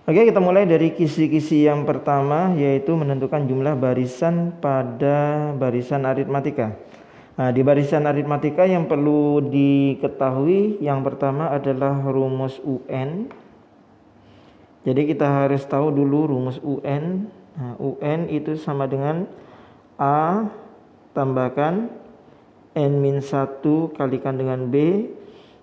Oke, kita mulai dari kisi-kisi yang pertama, yaitu menentukan jumlah barisan pada barisan aritmatika. Nah, di barisan aritmatika yang perlu diketahui yang pertama adalah rumus UN. Jadi kita harus tahu dulu rumus UN. Nah, UN itu sama dengan A tambahkan N-1 kalikan dengan B.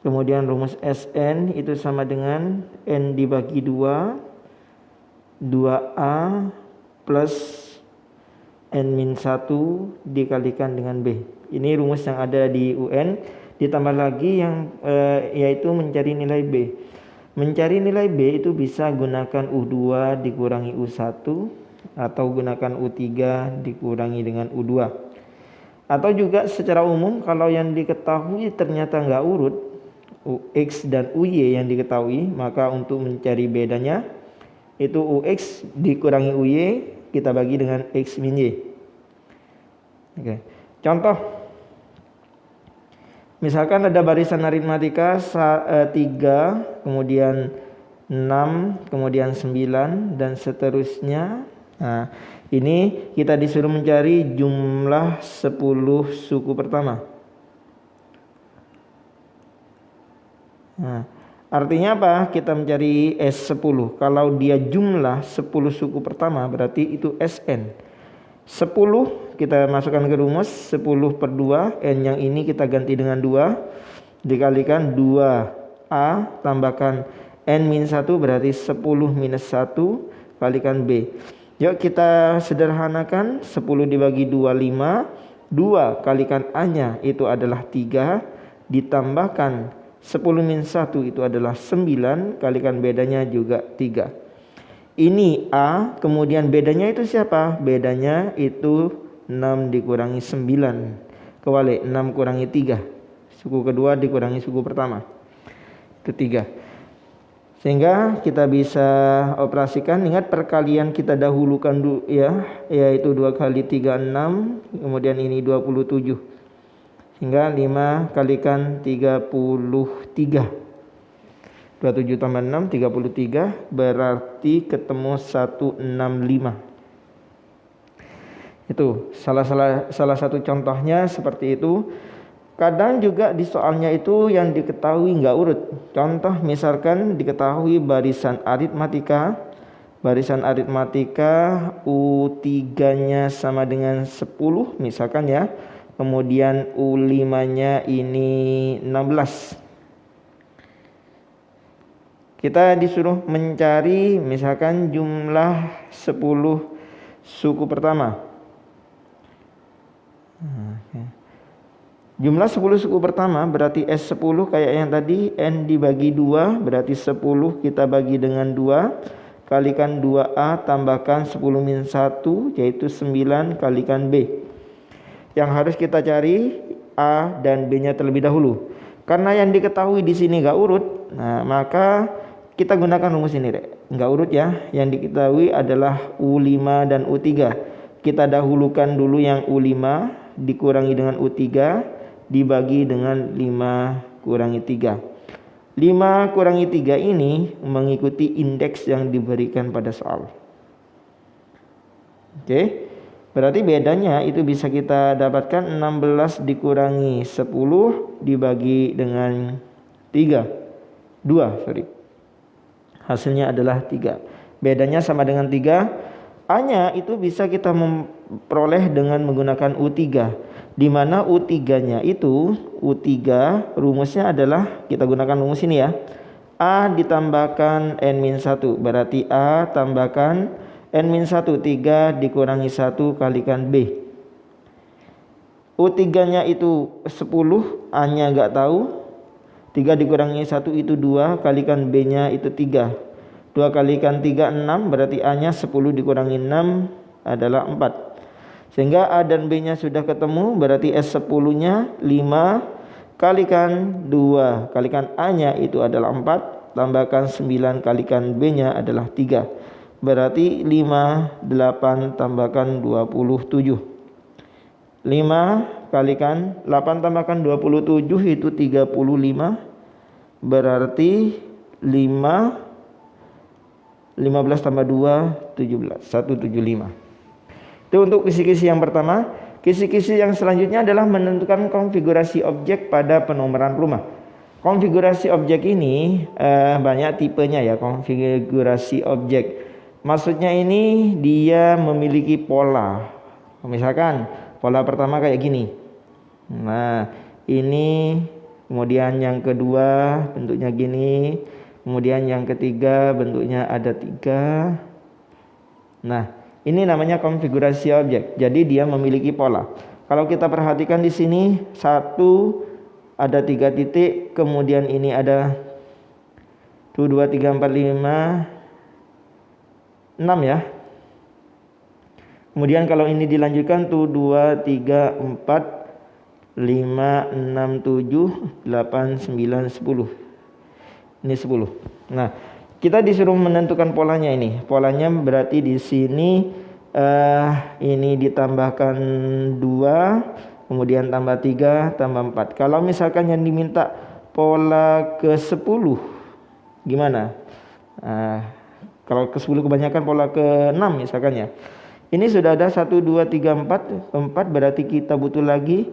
Kemudian rumus SN itu sama dengan N dibagi 2A plus N-1 dikalikan dengan B. Ini rumus yang ada di UN. Ditambah lagi yang yaitu mencari nilai B. Mencari nilai B itu bisa gunakan U2 dikurangi U1 atau gunakan U3 dikurangi dengan U2. Atau juga secara umum kalau yang diketahui ternyata nggak urut, UX dan UY yang diketahui, maka untuk mencari bedanya itu UX dikurangi UY kita bagi dengan X min Y. Oke. Contoh, misalkan ada barisan aritmatika 3, kemudian 6, kemudian 9 dan seterusnya. Nah, ini kita disuruh mencari jumlah 10 suku pertama. Nah, artinya apa? Kita mencari S10. Kalau dia jumlah 10 suku pertama berarti itu SN. 10 kita masukkan ke rumus 10 per 2. N yang ini kita ganti dengan 2. Dikalikan 2A tambahkan N-1 berarti 10 minus 1 kalikan B. Yuk kita sederhanakan. 10 dibagi 2, 5. 2 kalikan A-nya itu adalah 3. Ditambahkan 10 min 1 itu adalah 9, kalikan bedanya juga 3. Ini A, kemudian bedanya itu siapa? Bedanya itu 6 dikurangi 9. Kebalik, 6 kurangi 3. Suku kedua dikurangi suku pertama. Itu 3. Sehingga kita bisa operasikan. Ingat perkalian kita dahulukan dulu ya, yaitu 2 kali 3, 6. Kemudian ini 27. Hingga 5 kalikan 33. 27 tambah 6, 33. Berarti ketemu 165. Itu salah satu contohnya seperti itu. Kadang juga di soalnya itu yang diketahui nggak urut. Contoh misalkan diketahui barisan aritmatika. Barisan aritmatika U3-nya sama dengan 10 misalkan ya. Kemudian U5-nya ini 16. Kita disuruh mencari misalkan jumlah 10 suku pertama. Jumlah 10 suku pertama berarti S10 kayak yang tadi. N dibagi 2 berarti 10 kita bagi dengan 2. Kalikan 2A tambahkan 10 min 1 yaitu 9 kalikan B. Yang harus kita cari A dan B-nya terlebih dahulu. Karena yang diketahui di sini nggak urut, nah maka kita gunakan rumus ini, nggak urut ya. Yang diketahui adalah U5 dan U3. Kita dahulukan dulu yang U5 dikurangi dengan U3 dibagi dengan 5 kurangi 3. 5 kurangi 3 ini mengikuti indeks yang diberikan pada soal. Oke. Berarti bedanya itu bisa kita dapatkan 16 dikurangi 10 dibagi dengan 2. Hasilnya adalah 3. Bedanya sama dengan 3. A-nya itu bisa kita memperoleh dengan menggunakan U3. Di mana U3-nya itu, U3 rumusnya adalah, kita gunakan rumus ini ya. A ditambahkan N-1 berarti A tambahkan N-1 3 dikurangi 1 kalikan B. U3-nya itu 10, A-nya enggak tahu. 3 dikurangi 1 itu 2, kalikan B-nya itu 3. 2 kalikan 3 6, berarti A-nya 10 dikurangi 6 adalah 4. Sehingga A dan B-nya sudah ketemu, berarti S10-nya 5 kalikan 2, kalikan A-nya itu adalah 4, tambahkan 9 kalikan B-nya adalah 3. Berarti 5, 8 tambahkan 27. 5 kalikan 8 tambahkan 27 itu 35. Berarti 5 15 tambah 2, 17. 175. Itu untuk kisi-kisi yang pertama. Kisi-kisi yang selanjutnya adalah menentukan konfigurasi objek pada penomoran rumah. Konfigurasi objek ini banyak tipenya ya, konfigurasi objek. Maksudnya ini dia memiliki pola. Misalkan pola pertama kayak gini. Nah, ini kemudian yang kedua bentuknya gini. Kemudian yang ketiga bentuknya ada 3. Nah, ini namanya konfigurasi objek. Jadi dia memiliki pola. Kalau kita perhatikan di sini 1 ada 3 titik, kemudian ini ada 1 2 3 4 5 6 ya. Kemudian kalau ini dilanjutkan 1 2 3 4 5 6 7 8 9 10. Ini 10. Nah, kita disuruh menentukan polanya ini. Polanya berarti di sini ini ditambahkan 2, kemudian tambah 3, tambah 4. Kalau misalkan yang diminta pola ke-10 gimana? Kalau ke-10 kebanyakan pola ke-6 misalkan ya. Ini sudah ada 1 2 3 4, 4 berarti kita butuh lagi.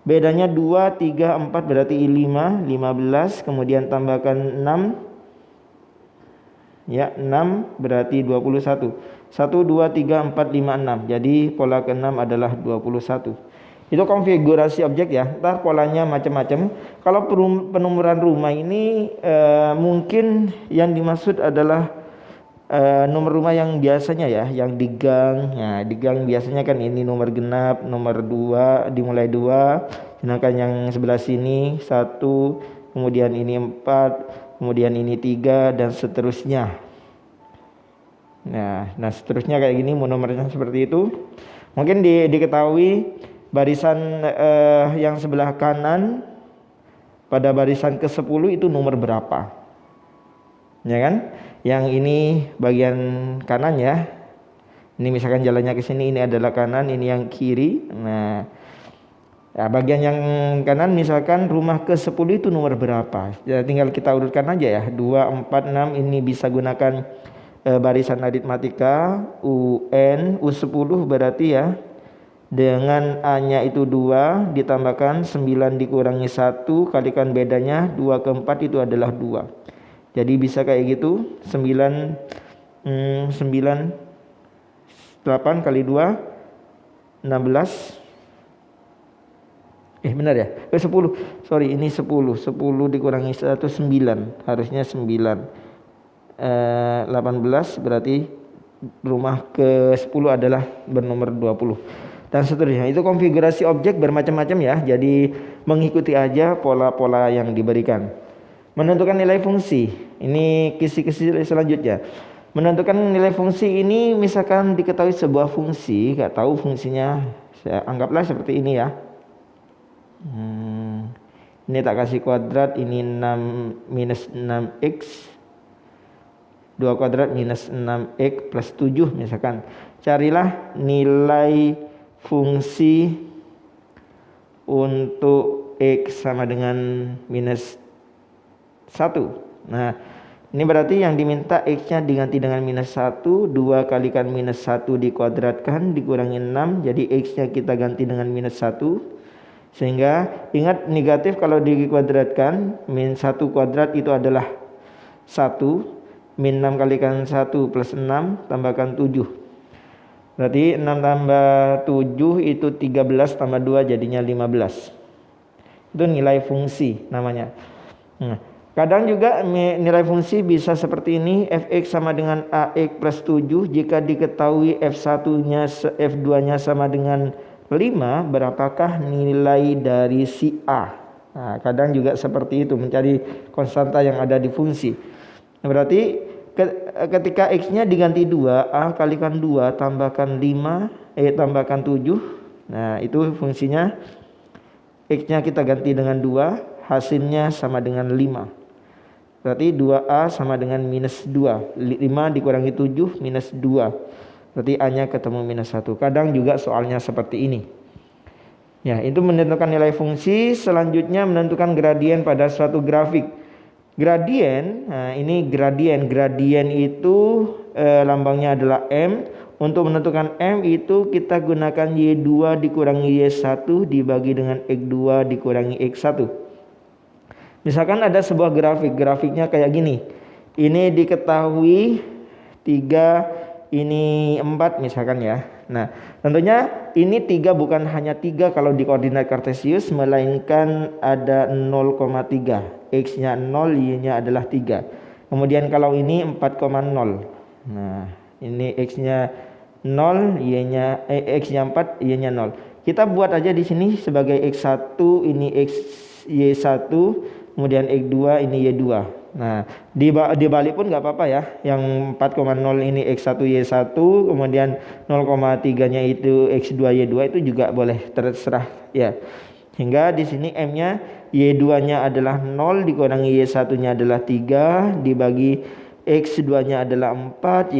Bedanya 2 3 4 berarti 5, 15, kemudian tambahkan 6. Ya, 6 berarti 21. 1 2 3 4 5 6. Jadi pola ke-6 adalah 21. Itu konfigurasi objek ya. Ntar polanya macam-macam. Kalau penomoran rumah ini mungkin yang dimaksud adalah nomor rumah yang biasanya ya, yang di gang. Nah, di gang biasanya kan ini nomor genap, nomor 2 dimulai 2. Sedangkan yang sebelah sini 1, kemudian ini 4. Kemudian ini 3 dan seterusnya. Nah seterusnya kayak gini, nomornya seperti itu. Mungkin diketahui barisan yang sebelah kanan pada barisan ke-10 itu nomor berapa. Ya kan? Yang ini bagian kanan ya. Ini misalkan jalannya ke sini, ini adalah kanan, ini yang kiri. Nah, ya, bagian yang kanan misalkan rumah ke-10 itu nomor berapa. Ya, tinggal kita urutkan aja ya. 2, 4, 6 ini bisa gunakan barisan aritmatika. UN, U10 berarti ya. Dengan A-nya itu 2 ditambahkan 9 dikurangi 1 kalikan bedanya 2 ke 4 itu adalah 2. Jadi bisa kayak gitu. 9 8 kali 2 16. Benar ya? 10. Sorry, ini 10. 10 dikurangi 1 9. Harusnya 9. 18 berarti rumah ke-10 adalah bernomor 20. Dan seterusnya. Itu konfigurasi objek bermacam-macam ya. Jadi mengikuti aja pola-pola yang diberikan. Menentukan nilai fungsi. Ini kisi-kisi selanjutnya. Menentukan nilai fungsi ini misalkan diketahui sebuah fungsi, gak tahu fungsinya. Saya anggaplah seperti ini ya. Ini tak kasih kuadrat, ini 6 minus 6x 2 kuadrat minus 6x plus 7 misalkan. Carilah nilai fungsi untuk x sama dengan minus 1. Nah, ini berarti yang diminta x-nya diganti dengan minus 1. 2 kalikan minus 1 dikuadratkan dikurangi 6. Jadi x-nya kita ganti dengan minus 1. Sehingga ingat negatif kalau dikuadratkan, min 1 kuadrat itu adalah 1. Min 6 kalikan 1 plus 6 tambahkan 7. Berarti 6 tambah 7 itu 13 tambah 2 jadinya 15. Itu nilai fungsi namanya. Kadang juga nilai fungsi bisa seperti ini. Fx sama dengan Ax plus 7. Jika diketahui F1-nya, F2-nya sama dengan 5, berapakah nilai dari si A? Nah, kadang juga seperti itu, mencari konstanta yang ada di fungsi. Berarti ketika X-nya diganti 2, A kalikan 2 tambahkan 5, tambahkan 7. Nah, itu fungsinya. X-nya kita ganti dengan 2, hasilnya sama dengan 5. Berarti 2A sama dengan minus 2. 5 dikurangi 7 minus 2. Berarti A-nya ketemu minus 1. Kadang juga soalnya seperti ini. Ya, itu menentukan nilai fungsi. Selanjutnya menentukan gradien pada suatu grafik. Gradien, nah ini gradien itu lambangnya adalah M. Untuk menentukan M itu kita gunakan Y2 dikurangi Y1 dibagi dengan X2 dikurangi X1. Misalkan ada sebuah grafiknya kayak gini. Ini diketahui 3, ini 4 misalkan ya. Nah, tentunya ini 3 bukan hanya 3 kalau di koordinat kartesius, melainkan ada 0,3. X-nya 0, Y-nya adalah 3. Kemudian kalau ini 4,0. Nah, ini X-nya 0, X-nya 4, Y-nya 0. Kita buat aja di sini sebagai X1, ini Y1, kemudian X2, ini Y2. Nah, dibalik pun nggak apa-apa ya. Yang 4,0 ini X1, Y1, kemudian 0,3-nya itu X2, Y2 itu juga boleh, terserah ya. Hingga di sini M-nya Y2-nya adalah 0 dikurangi Y1-nya adalah 3 dibagi X2-nya adalah 4,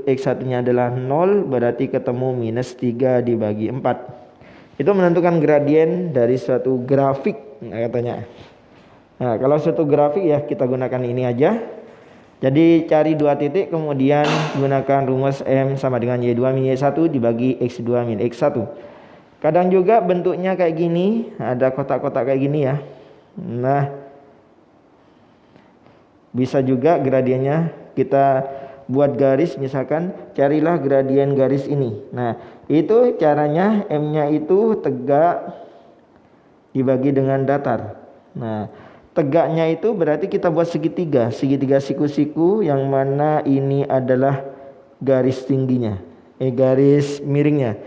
X1-nya adalah 0, berarti ketemu minus 3 dibagi 4. Itu menentukan gradien dari suatu grafik katanya. Nah, kalau suatu grafik ya kita gunakan ini aja. Jadi cari 2 titik, kemudian gunakan rumus M sama dengan Y2 min Y1 dibagi X2 min X1. Kadang juga bentuknya kayak gini, ada kotak-kotak kayak gini ya. Nah, bisa juga gradiennya kita buat garis, misalkan carilah gradien garis ini. Nah, itu caranya M-nya itu tegak dibagi dengan datar. Nah, tegaknya itu berarti kita buat segitiga siku-siku yang mana ini adalah garis tingginya, garis miringnya.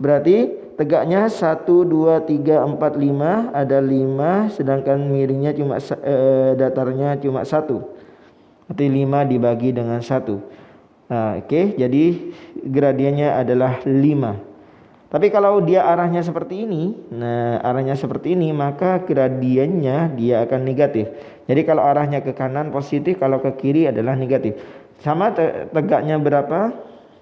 Berarti tegaknya 1, 2, 3, 4, 5, ada 5, sedangkan miringnya cuma datarnya cuma 1. Berarti 5 dibagi dengan 1. Nah, oke, jadi gradiennya adalah 5. Tapi kalau dia arahnya seperti ini, maka gradiennya dia akan negatif. Jadi kalau arahnya ke kanan positif, kalau ke kiri adalah negatif. Sama tegaknya berapa?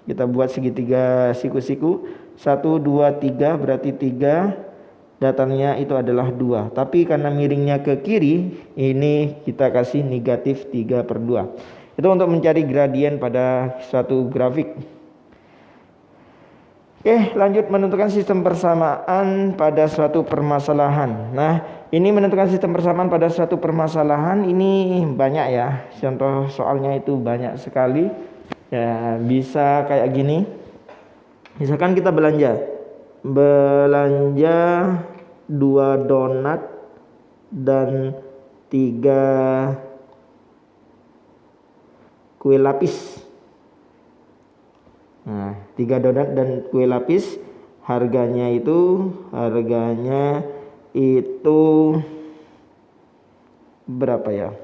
Kita buat segitiga siku-siku. 1, 2, 3 berarti 3. Datarnya itu adalah 2. Tapi karena miringnya ke kiri, ini kita kasih negatif 3/2. Itu untuk mencari gradien pada suatu grafik. Oke, lanjut menentukan sistem persamaan pada suatu permasalahan. Nah, ini menentukan sistem persamaan pada suatu permasalahan ini banyak ya. Contoh soalnya itu banyak sekali. Ya, bisa kayak gini. Misalkan kita belanja 2 donat dan 3 kue lapis. Nah, 3 donat dan kue lapis harganya itu berapa ya?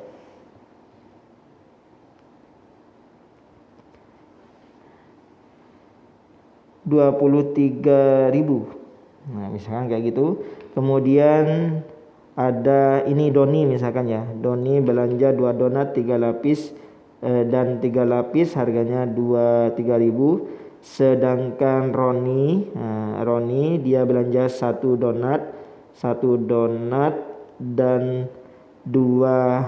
Rp23.000. Nah, misalkan kayak gitu. Kemudian ada ini Doni misalkan ya. Doni belanja 2 donat, 3 lapis dan 3 lapis harganya 3.000. Sedangkan Roni dia belanja 1 donat dan 2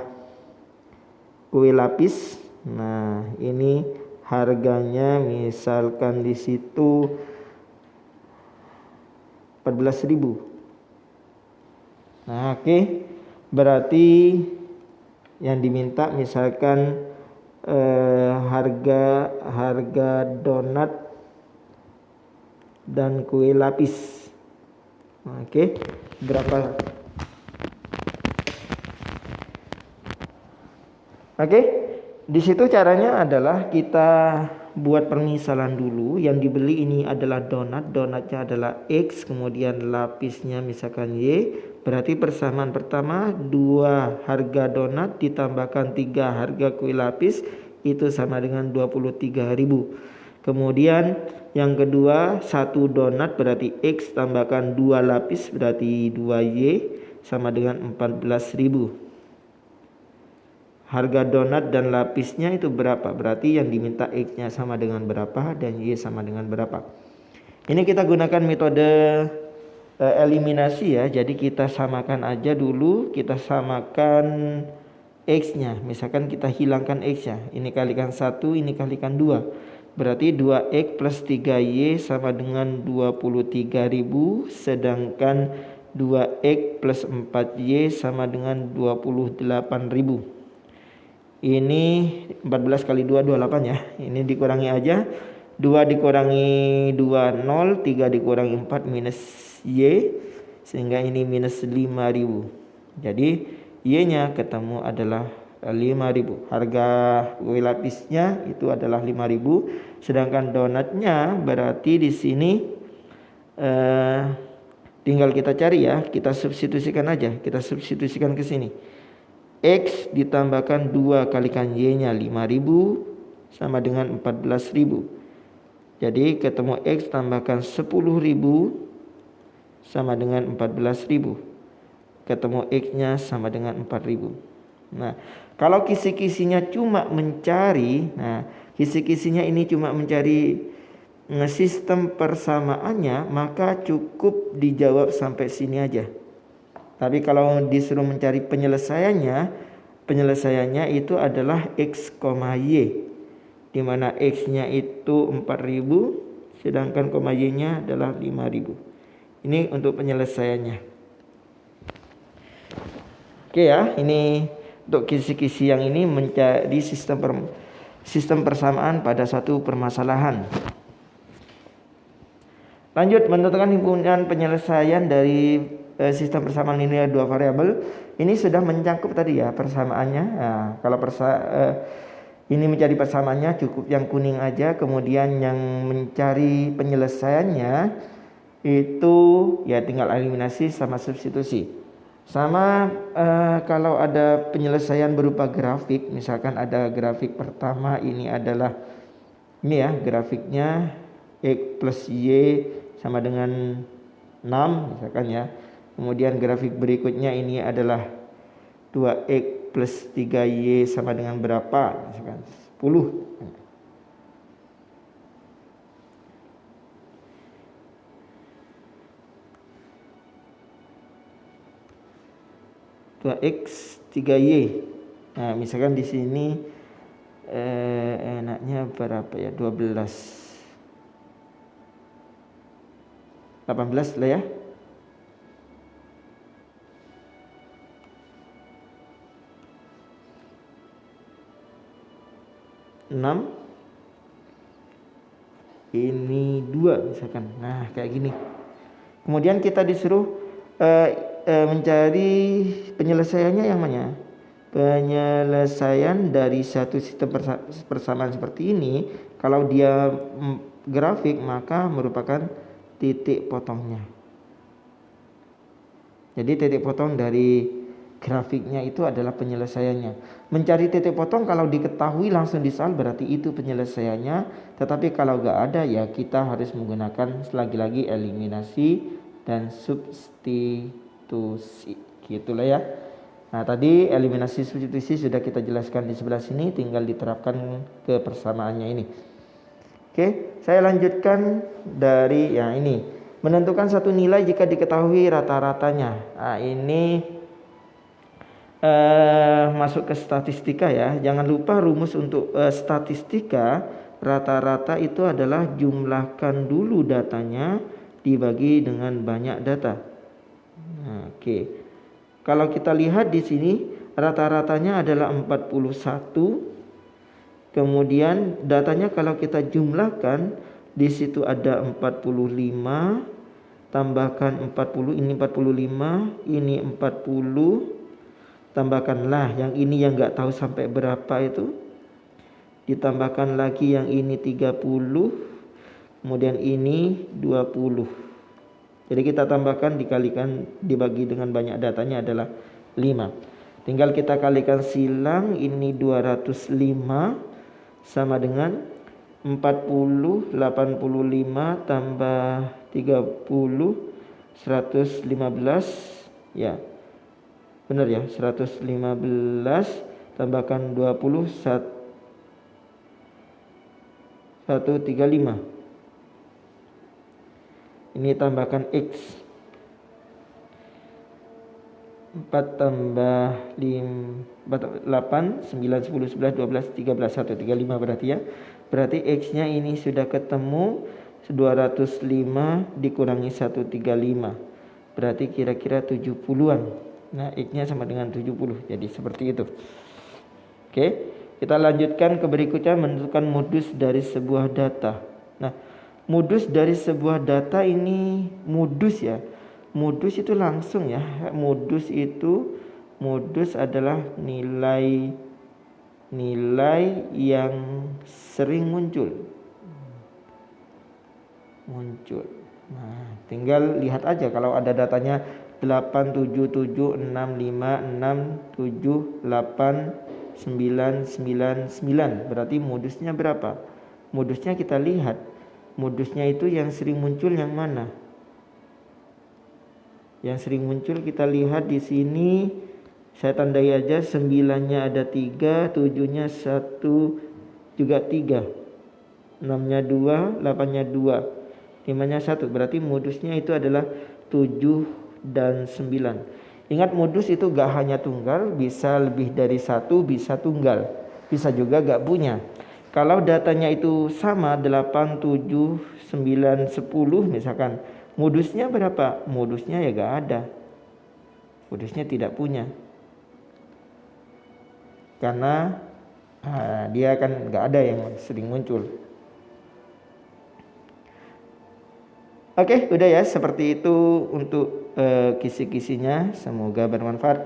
kue lapis. Nah, ini harganya misalkan di situ 14.000. Nah, oke. Berarti yang diminta misalkan harga donat dan kue lapis. Oke. Berapa? Oke. Di situ caranya adalah kita buat permisalan dulu. Yang dibeli ini adalah donatnya adalah X, kemudian lapisnya misalkan Y. Berarti persamaan pertama 2 harga donat ditambahkan 3 harga kue lapis itu sama dengan 23.000. Kemudian yang kedua 1 donat berarti X tambahkan 2 lapis berarti 2Y sama dengan 14.000. Harga donat dan lapisnya itu berapa? Berarti yang diminta X-nya sama dengan berapa dan Y sama dengan berapa. Ini kita gunakan metode eliminasi ya. Jadi kita samakan aja dulu. Kita samakan X-nya. Misalkan kita hilangkan X-nya. Ini kalikan 1, ini kalikan 2. Berarti 2X plus 3Y sama dengan 23.000. Sedangkan 2X plus 4Y sama dengan 28.000. Ini 14 kali 2, 28 ya. Ini dikurangi aja. 2 dikurangi 2, 0. 3 dikurangi 4, minus Y. Sehingga ini minus 5.000. Jadi Y-nya ketemu adalah 5.000. Harga kue lapisnya itu adalah 5.000. Sedangkan donatnya berarti di sini tinggal kita cari ya. Kita substitusikan aja. Kita substitusikan ke sini. X ditambahkan 2 kalikan Y-nya 5.000 sama dengan 14.000. Jadi ketemu X tambahkan 10.000 sama dengan 14.000. Ketemu X-nya sama dengan 4.000. Nah, kalau kisi-kisinya cuma mencari, kisi-kisinya ini cuma mencari sistem persamaannya, maka cukup dijawab sampai sini aja. Tapi kalau disuruh mencari penyelesaiannya itu adalah X, Y. Di mana X-nya itu 4.000, sedangkan Y-nya adalah 5.000. Ini untuk penyelesaiannya. Oke ya, ini untuk kisi-kisi yang ini mencari sistem persamaan pada satu permasalahan. Lanjut, menentukan himpunan penyelesaian dari sistem persamaan linear dua variabel. Ini sudah mencakup tadi ya persamaannya. Nah, kalau ini mencari persamaannya cukup yang kuning aja. Kemudian yang mencari penyelesaiannya itu ya tinggal eliminasi sama substitusi. Sama kalau ada penyelesaian berupa grafik. Misalkan ada grafik pertama, ini adalah ini ya grafiknya X plus Y sama dengan 6 misalkan ya. Kemudian grafik berikutnya ini adalah 2X plus 3Y sama dengan berapa? Misalkan 10. 2X 3Y. Nah, misalkan di sini enaknya berapa ya? 12. 18 lah ya. Ini 2 misalkan. Nah, kayak gini. Kemudian kita disuruh mencari penyelesaiannya yang mana? Penyelesaian dari satu sistem persamaan seperti ini, kalau dia grafik maka merupakan titik potongnya. Jadi titik potong dari grafiknya itu adalah penyelesaiannya. Mencari titik potong kalau diketahui langsung di soal berarti itu penyelesaiannya. Tetapi kalau nggak ada ya kita harus menggunakan lagi-lagi eliminasi dan substitusi. Gitulah ya. Nah, tadi eliminasi substitusi sudah kita jelaskan di sebelah sini, tinggal diterapkan ke persamaannya ini. Oke, saya lanjutkan dari yang ini. Menentukan satu nilai jika diketahui rata-ratanya. Nah, ini masuk ke statistika ya. Jangan lupa rumus untuk statistika, rata-rata itu adalah jumlahkan dulu datanya dibagi dengan banyak data. Nah, oke. Kalau kita lihat di sini rata-ratanya adalah 41. Kemudian datanya kalau kita jumlahkan di situ ada 45 tambahkan 40, ini 45, ini 40. Tambahkanlah yang ini yang nggak tahu sampai berapa itu. Ditambahkan lagi yang ini 30. Kemudian ini 20. Jadi kita tambahkan dikalikan dibagi dengan banyak datanya adalah 5. Tinggal kita kalikan silang, ini 205 sama dengan 40, 85 tambah 30, 115 ya. Benar ya, 115 tambahkan 20, 135. Ini tambahkan X. 4 tambah 8, 9, 10, 11, 12, 13, 1, 35 berarti ya. Berarti X-nya ini sudah ketemu 205 dikurangi 135. Berarti kira-kira 70-an. Nah, X-nya sama dengan 70. Jadi seperti itu. Oke, kita lanjutkan ke berikutnya, menentukan modus dari sebuah data. Nah, modus dari sebuah data ini modus ya. Modus itu langsung ya. Modus adalah nilai yang sering muncul. Nah, tinggal lihat aja kalau ada datanya 8, 7, 7, 6, 5, 6, 7, 8, 9, 9, 9. Berarti modusnya berapa? Modusnya kita lihat. Modusnya itu yang sering muncul yang mana? Yang sering muncul kita lihat di sini. Saya tandai aja, 9-nya ada 3, 7-nya 1 juga 3. 6-nya 2, 8-nya 2, 5-nya 1. Berarti modusnya itu adalah 7 dan 9. Ingat, modus itu gak hanya tunggal, bisa lebih dari 1, bisa tunggal, bisa juga gak punya. Kalau datanya itu sama 8, 7, 9, 10 misalkan, modusnya berapa? Modusnya ya gak ada. Modusnya tidak punya. Karena dia kan gak ada yang sering muncul. Oke, udah ya, seperti itu untuk kisi-kisinya. Semoga bermanfaat.